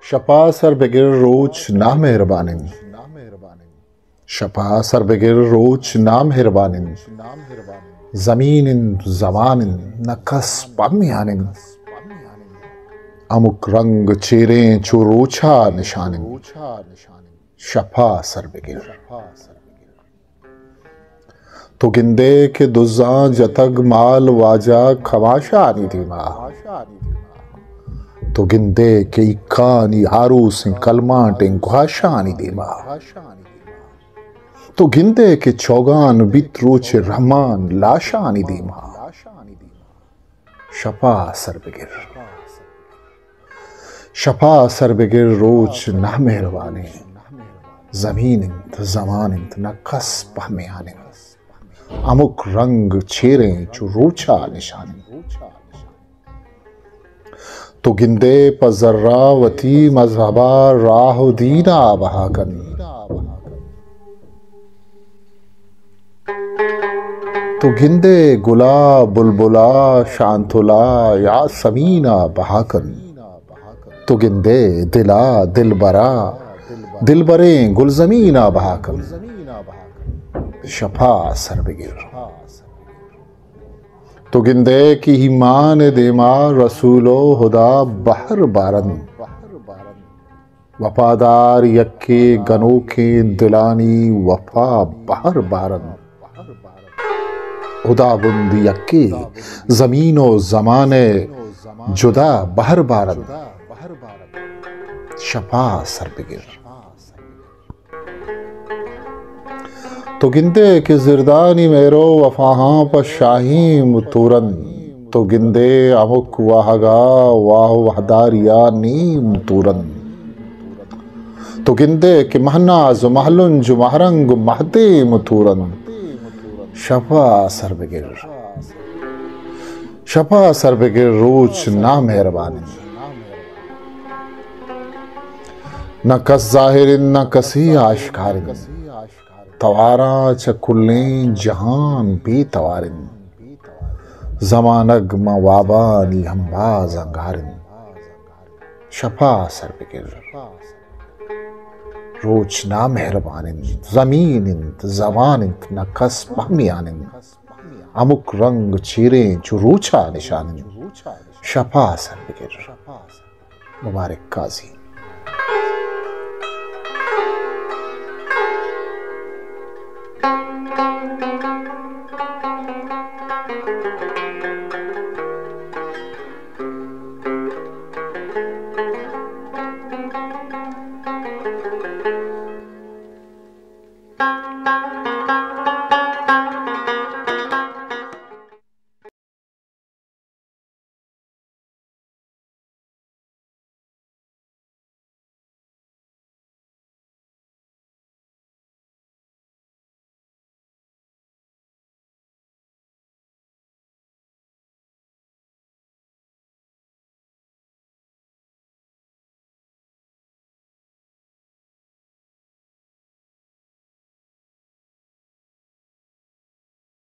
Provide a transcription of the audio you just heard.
शपा sir बगिर रोच ना मेहरबानिन शपा sir बगिर रोच ना मेहरबानिन ज़मीनिन ज़मानिन नकस पम्यानिन अमुक रंग चेरें चुरोछा निशानिन शफा सर बगिर तो गिंदे के दुज़ा जतग माल वाजा खवाशा आनी धीमा तो गिंदे के इक्कानी आरूस कलमा टेंकुआशा आनी धीमा तो गिंदे के चौगान बित्रोच रहमान लाशा आनी धीमा शपा सर बगिर रोच ना मेहरबानी ज़मीन इंत ज़मान इंत नकस पहमे आने अमुक रंग चेरें चुरोछा निशानी तो गिंदे पजर्रावती मजहबा राहुदीना बहाकन तो गिंदे गुला बुलबुला शांतुला या समीना बहाकन तो गिंदे दिला दिलबरा दिलबरे गुलजमीना बहाकन शफा सर बगिर तो गिंदे की ईमान देमा रसूलो हुदा बहर बारन वफादार यक्के गनों के दिलानी वफा बहर बारन हुदा बुंद यक्के ज़मीनो ज़माने जुदा बहर बारन शफा सर बगिर तो गिंदे के जिरदानी मेरो वफाहां पर शाहीम तुरन तो गिंदे अमुक वाहगा वाह वहदारिया नीम तुरन तो गिंदे के महनाज महलुंज महरंग महते मुतूरन शफा सर बगिर रोच ना मेहरबानी न कस जाहिरिन न कसी आशकारिन तवारा चकुल्लें जहान बेतवारिन ज़मानग मवाबानी हमबाज अंगारिन शफा सर बगिर रोच ना मेहरबानिन ज़मीन इंत ज़मान इंत नकस पहमियानिन अमुक रंग चेरें चुरोछा निशानिन शफा सर बगिर मुबारक काजी।